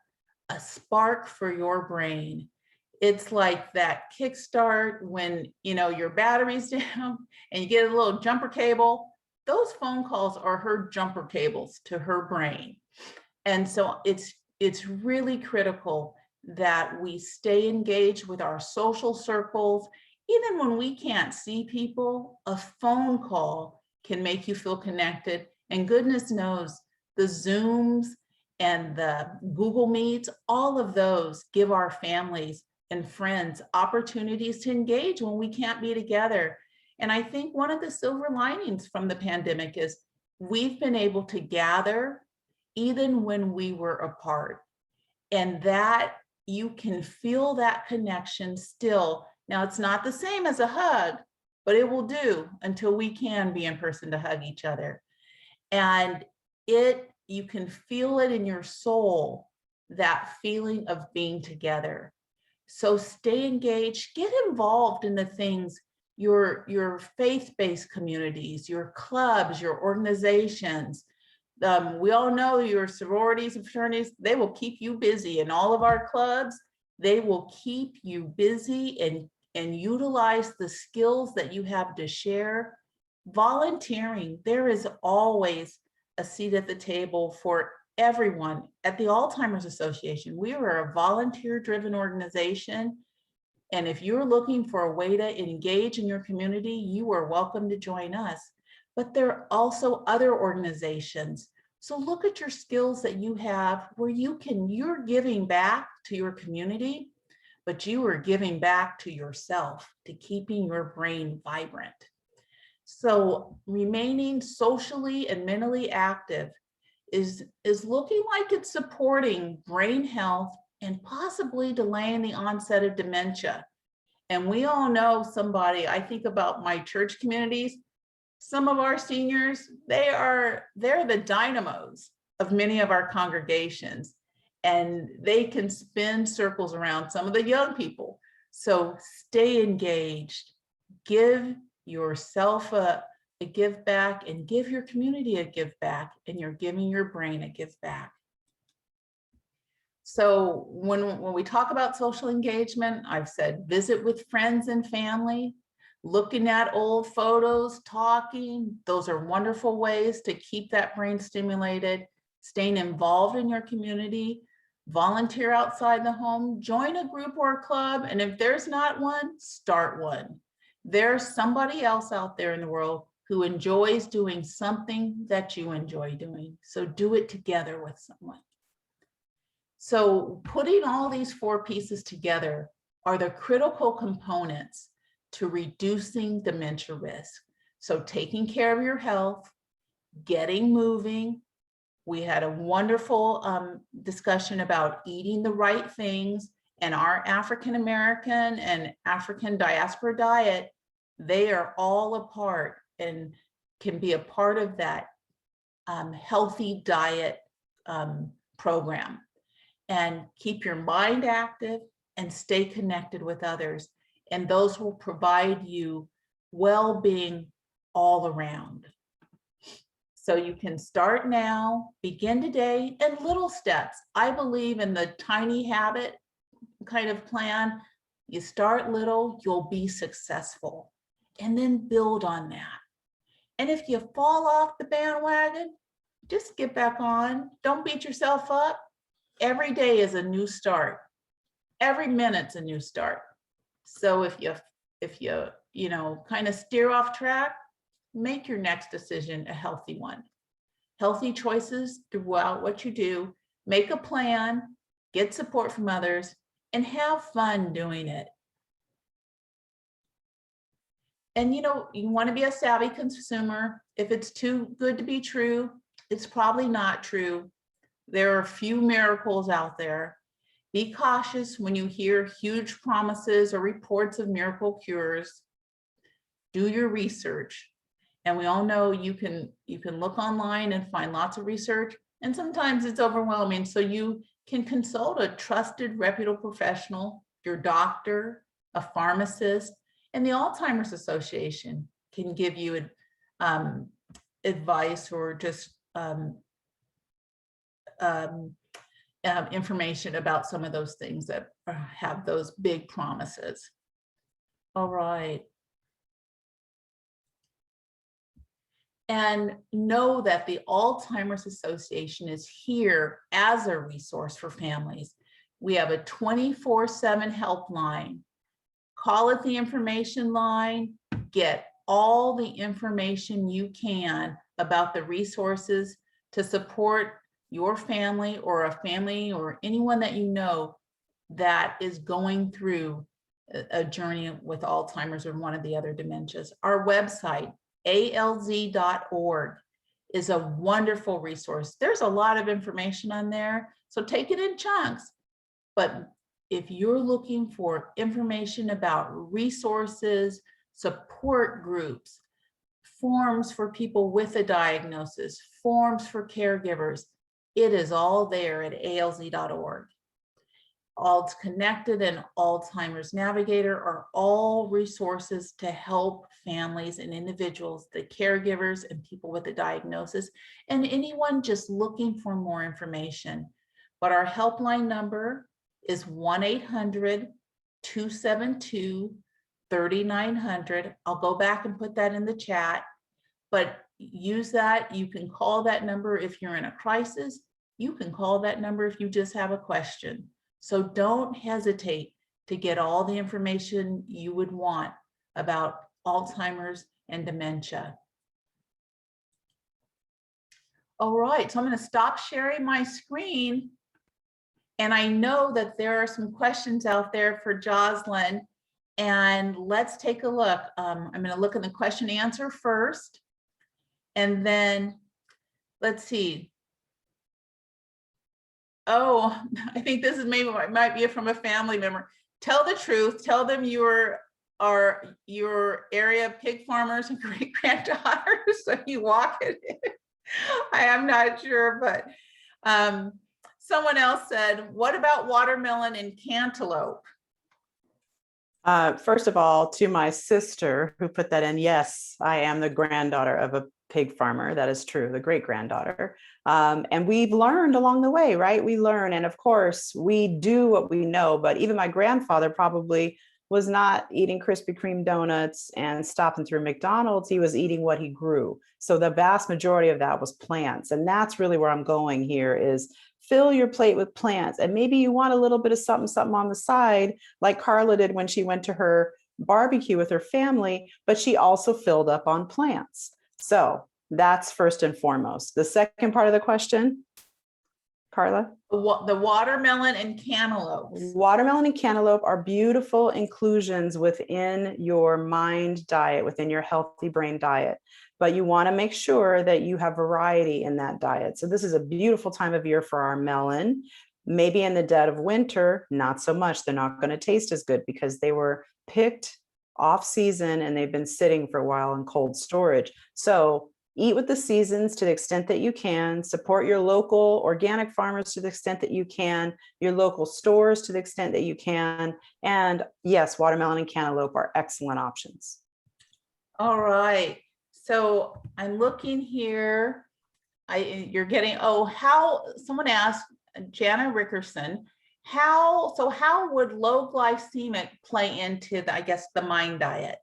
spark for your brain. It's like that kickstart when your battery's down and you get a little jumper cable. Those phone calls are her jumper cables to her brain. And so it's really critical that we stay engaged with our social circles. Even when we can't see people, a phone call can make you feel connected. And goodness knows the Zooms and the Google Meets, all of those give our families and friends opportunities to engage when we can't be together. And I think one of the silver linings from the pandemic is we've been able to gather even when we were apart, and that you can feel that connection still. Now, it's not the same as a hug, but it will do until we can be in person to hug each other. And you can feel it in your soul, that feeling of being together. So stay engaged, get involved in the things, your faith-based communities, your clubs, your organizations. We all know your sororities and fraternities, they will keep you busy. In all of our clubs, they will keep you busy and utilize the skills that you have to share. Volunteering, there is always a seat at the table for everyone. At the Alzheimer's Association, we are a volunteer-driven organization. And if you're looking for a way to engage in your community, you are welcome to join us. But there are also other organizations. So look at your skills that you have where you're giving back to your community, but you are giving back to yourself, to keeping your brain vibrant. So remaining socially and mentally active is looking like it's supporting brain health and possibly delaying the onset of dementia. And we all know somebody, I think about my church communities, some of our seniors, they're the dynamos of many of our congregations, and they can spin circles around some of the young people. So stay engaged, give yourself a give back, and give your community a give back, and you're giving your brain a give back. So when we talk about social engagement, I've said visit with friends and family, looking at old photos, talking. Those are wonderful ways to keep that brain stimulated. Staying involved in your community, volunteer outside the home, join a group or a club, and if there's not one, start one. There's somebody else out there in the world who enjoys doing something that you enjoy doing. So do it together with someone. So putting all these 4 pieces together are the critical components to reducing dementia risk. So taking care of your health, getting moving. We had a wonderful discussion about eating the right things, and our African American and African diaspora diet, they are all a part and can be a part of that healthy diet program. And keep your mind active and stay connected with others. And those will provide you well-being all around. So you can start now, begin today in little steps. I believe in the tiny habit kind of plan. You start little, you'll be successful, and then build on that. And if you fall off the bandwagon, just get back on. Don't beat yourself up. Every day is a new start. Every minute's a new start. So if you kind of steer off track, make your next decision a healthy one. Healthy choices throughout what you do. Make a plan, get support from others, and have fun doing it. And you want to be a savvy consumer. If it's too good to be true, it's probably not true. There are a few miracles out there. Be cautious when you hear huge promises or reports of miracle cures. Do your research. And we all know you can look online and find lots of research, and sometimes it's overwhelming. So you can consult a trusted, reputable professional, your doctor, a pharmacist, and the Alzheimer's Association can give you advice or just information about some of those things that have those big promises. All right. And know that the Alzheimer's Association is here as a resource for families. We have a 24/7 helpline. Call it the information line, get all the information you can about the resources to support your family or a family or anyone that you know that is going through a journey with Alzheimer's or one of the other dementias. Our website, alz.org, is a wonderful resource. There's a lot of information on there, so take it in chunks. But if you're looking for information about resources, support groups, forms for people with a diagnosis, forms for caregivers, it is all there at alz.org. Alz Connected and Alzheimer's Navigator are all resources to help families and individuals, the caregivers and people with a diagnosis, and anyone just looking for more information. But our helpline number is 1-800-272-3900. I'll go back and put that in the chat, but use that. You can call that number if you're in a crisis. You can call that number if you just have a question. So don't hesitate to get all the information you would want about Alzheimer's and dementia. All right, so I'm going to stop sharing my screen. And I know that there are some questions out there for Joslyn, and let's take a look. I'm going to look at the question answer first, and then let's see. Oh, I think this is might be from a family member. Tell the truth. Tell them your area pig farmers and great granddaughters. So you walk it in. I am not sure, but someone else said, what about watermelon and cantaloupe? First of all, to my sister who put that in, yes, I am the granddaughter of a pig farmer. That is true, the great granddaughter. And we've learned along the way, right? We learn. And of course, we do what we know. But even my grandfather probably was not eating Krispy Kreme donuts and stopping through McDonald's. He was eating what he grew. So the vast majority of that was plants. And that's really where I'm going here is fill your plate with plants. And maybe you want a little bit of something on the side, like Carla did when she went to her barbecue with her family, but she also filled up on plants. So that's first and foremost. The second part of the question, Carla? The watermelon and cantaloupe. Watermelon and cantaloupe are beautiful inclusions within your mind diet, within your healthy brain diet. But you want to make sure that you have variety in that diet. So this is a beautiful time of year for our melon. Maybe in the dead of winter, not so much. They're not going to taste as good because they were picked off season and they've been sitting for a while in cold storage. So eat with the seasons to the extent that you can, support your local organic farmers to the extent that you can, your local stores to the extent that you can. And yes, watermelon and cantaloupe are excellent options. All right. So I'm looking here. You're getting, someone asked, Jana Rickerson, how would low glycemic play into the mind diet?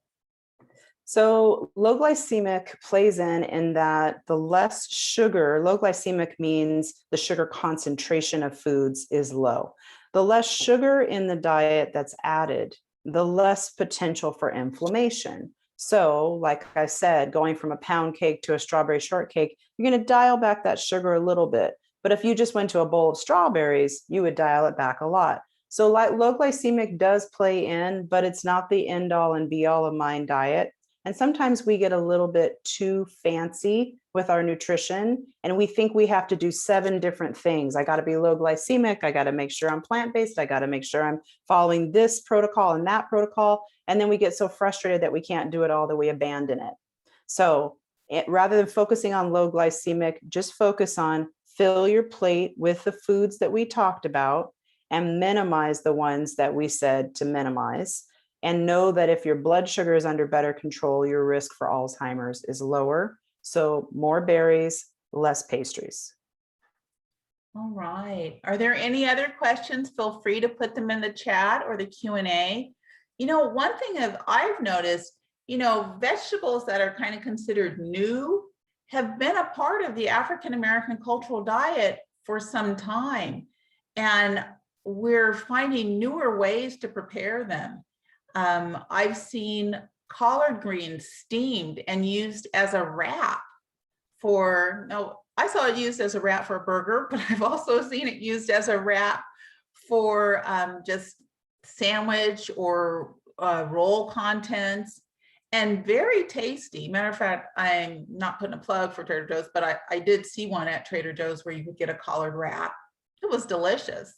So low glycemic plays in that the less sugar, low glycemic means the sugar concentration of foods is low. The less sugar in the diet that's added, the less potential for inflammation. So, like I said, going from a pound cake to a strawberry shortcake, you're going to dial back that sugar a little bit. But if you just went to a bowl of strawberries, you would dial it back a lot. So, like low glycemic does play in, but it's not the end all and be all of my diet. And sometimes we get a little bit too fancy with our nutrition and we think we have to do 7 different things. I got to be low glycemic. I got to make sure I'm plant-based. I got to make sure I'm following this protocol and that protocol. And then we get so frustrated that we can't do it all that we abandon it. So rather than focusing on low glycemic, just focus on fill your plate with the foods that we talked about and minimize the ones that we said to minimize. And know that if your blood sugar is under better control, your risk for Alzheimer's is lower. So more berries, less pastries. All right. Are there any other questions? Feel free to put them in the chat or the Q&A. One thing I've noticed, vegetables that are kind of considered new have been a part of the African-American cultural diet for some time. And we're finding newer ways to prepare them. I've seen collard greens steamed and used as a wrap I saw it used as a wrap for a burger, but I've also seen it used as a wrap for just sandwich or roll contents, and very tasty. Matter of fact, I'm not putting a plug for Trader Joe's, but I did see one at Trader Joe's where you could get a collard wrap. It was delicious.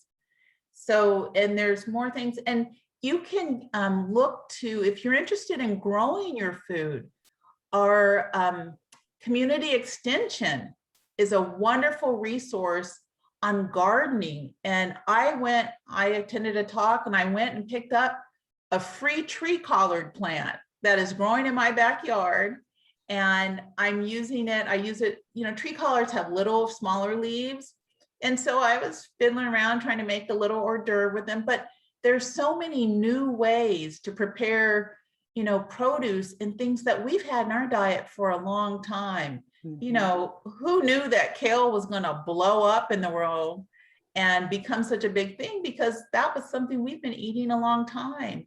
So, and there's more things. And you can look to, if you're interested in growing your food, our community extension is a wonderful resource on gardening. And I attended a talk and I went and picked up a free tree collard plant that is growing in my backyard. And I'm using it. I use it, tree collards have little smaller leaves. And so I was fiddling around trying to make a little hors d'oeuvre with them. But there's so many new ways to prepare, produce and things that we've had in our diet for a long time. Mm-hmm. Who knew that kale was going to blow up in the world and become such a big thing, because that was something we've been eating a long time.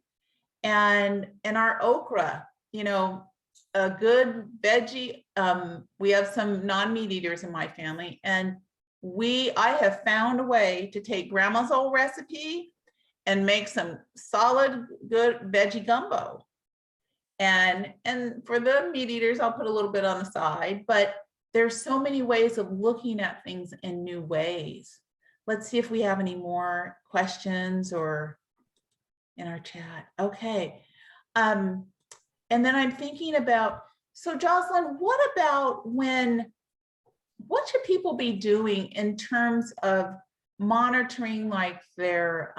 And our okra, a good veggie. We have some non-meat eaters in my family, and I have found a way to take grandma's old recipe and make some solid, good veggie gumbo. And for the meat eaters, I'll put a little bit on the side, but there's so many ways of looking at things in new ways. Let's see if we have any more questions or in our chat. Okay. And then I'm thinking about, so Jocelyn, what should people be doing in terms of monitoring like their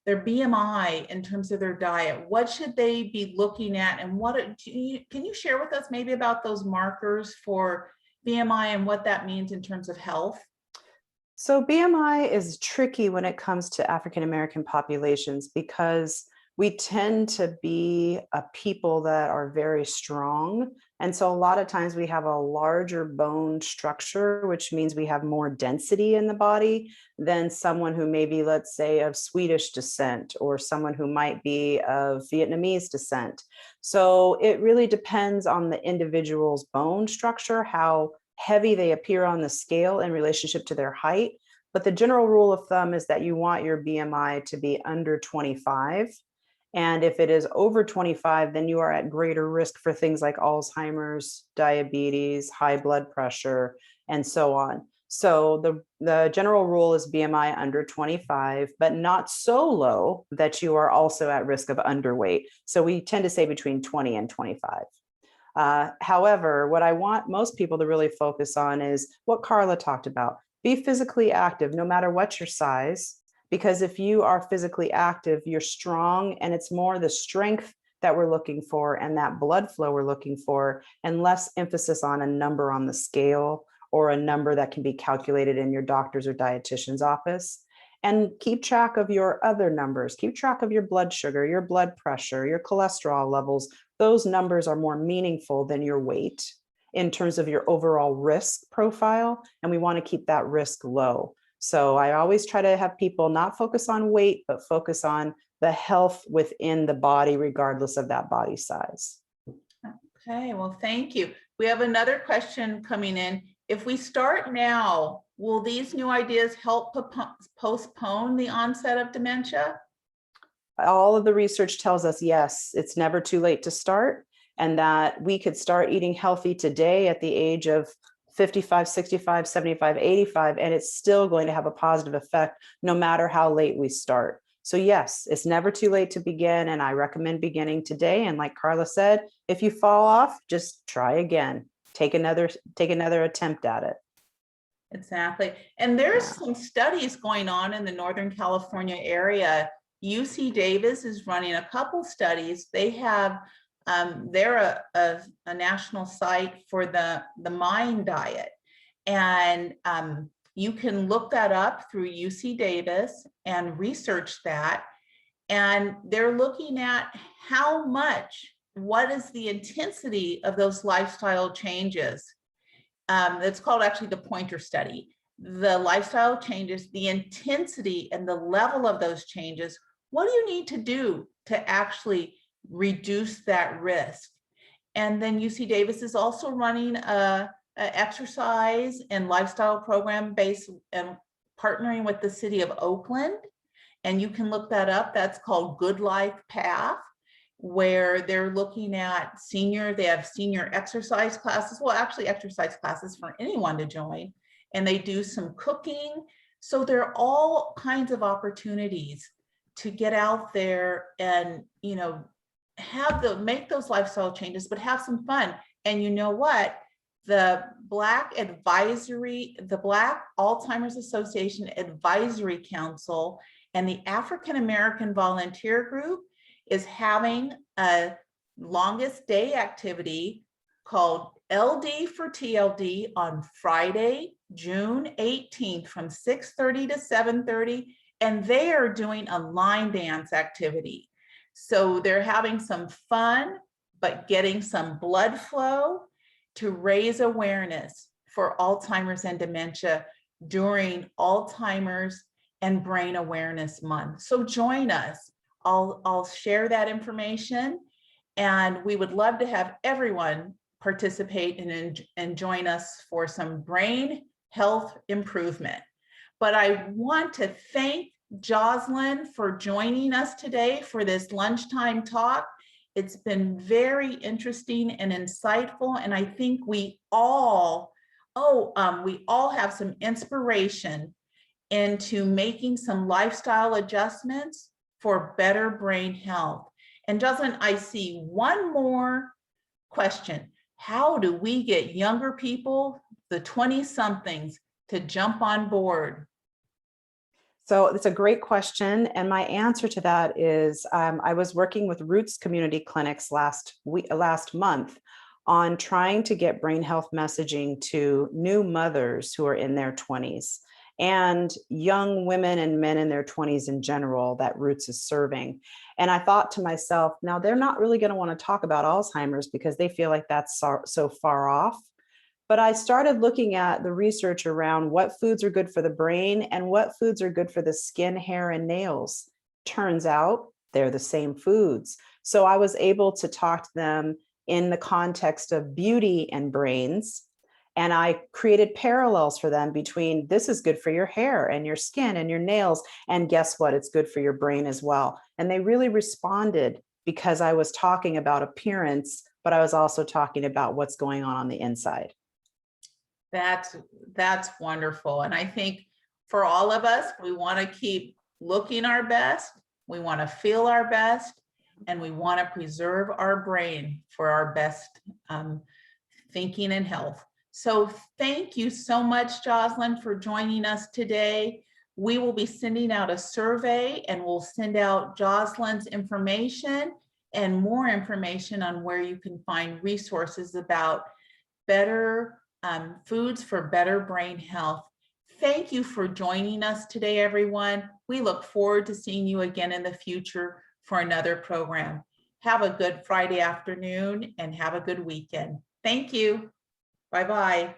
BMI in terms of their diet? What should they be looking at? And can you share with us maybe about those markers for BMI and what that means in terms of health? So BMI is tricky when it comes to African American populations because we tend to be a people that are very strong. And so a lot of times we have a larger bone structure, which means we have more density in the body than someone who may be, let's say, of Swedish descent or someone who might be of Vietnamese descent. So it really depends on the individual's bone structure, how heavy they appear on the scale in relationship to their height. But the general rule of thumb is that you want your BMI to be under 25. And if it is over 25, then you are at greater risk for things like Alzheimer's, diabetes, high blood pressure, and so on. So the general rule is BMI under 25, but not so low that you are also at risk of underweight. So we tend to say between 20 and 25. However, what I want most people to really focus on is what Carla talked about. Be physically active, no matter what your size. Because if you are physically active, you're strong, and it's more the strength that we're looking for and that blood flow we're looking for, and less emphasis on a number on the scale or a number that can be calculated in your doctor's or dietitian's office. And keep track of your other numbers. Keep track of your blood sugar, your blood pressure, your cholesterol levels, those numbers are more meaningful than your weight in terms of your overall risk profile. And we want to keep that risk low. So I always try to have people not focus on weight, but focus on the health within the body, regardless of that body size. Okay, well, thank you. We have another question coming in. If we start now, will these new ideas help postpone the onset of dementia? All of the research tells us, yes, it's never too late to start, and that we could start eating healthy today at the age of 55, 65, 75, 85, and it's still going to have a positive effect no matter how late we start. So yes, it's never too late to begin, and I recommend beginning today. And like Carla said, if you fall off, just try again. Take another attempt at it. Exactly. And there's some studies going on in the Northern California area. UC Davis is running a couple studies. They have, they're a national site for the MIND diet. And you can look that up through UC Davis and research that. And they're looking at how much, what is the intensity of those lifestyle changes. It's called actually the Pointer Study. The lifestyle changes, the intensity and the level of those changes. What do you need to do to actually reduce that risk? And then UC Davis is also running a exercise and lifestyle program based and partnering with the city of Oakland. And you can look that up. That's called Good Life Path, where they're looking at they have senior exercise classes, well, actually exercise classes for anyone to join, and they do some cooking. So there are all kinds of opportunities to get out there and, you know, make those lifestyle changes, but have some fun. And you know what? The Black Alzheimer's Association Advisory Council and the African American Volunteer Group is having a longest day activity called LD for TLD on Friday, June 18th from 6:30 to 7:30, and they are doing a line dance activity. So they're having some fun, but getting some blood flow to raise awareness for Alzheimer's and dementia during Alzheimer's and Brain Awareness Month. So join us. I'll share that information, and we would love to have everyone participate and join us for some brain health improvement. But I want to thank Joslyn for joining us today for this lunchtime talk. It's been very interesting and insightful, and I think we all have some inspiration into making some lifestyle adjustments for better brain health. And Jocelyn, I see one more question. How do we get younger people, the 20-somethings, to jump on board? So it's a great question. And my answer to that is I was working with Roots Community Clinics last month on trying to get brain health messaging to new mothers who are in their 20s and young women and men in their 20s in general that Roots is serving. And I thought to myself, now they're not really going to want to talk about Alzheimer's because they feel like that's so far off. But I started looking at the research around what foods are good for the brain and what foods are good for the skin, hair, and nails. Turns out they're the same foods. So I was able to talk to them in the context of beauty and brains. And I created parallels for them between this is good for your hair and your skin and your nails. And guess what? It's good for your brain as well. And they really responded because I was talking about appearance, but I was also talking about what's going on the inside. That's wonderful. And I think for all of us, we want to keep looking our best. We want to feel our best, and we want to preserve our brain for our best thinking and health. So thank you so much, Joslyn, for joining us today. We will be sending out a survey, and we'll send out Joslyn's information and more information on where you can find resources about better foods for better brain health. Thank you for joining us today, everyone. We look forward to seeing you again in the future for another program. Have a good Friday afternoon and have a good weekend. Thank you. Bye-bye.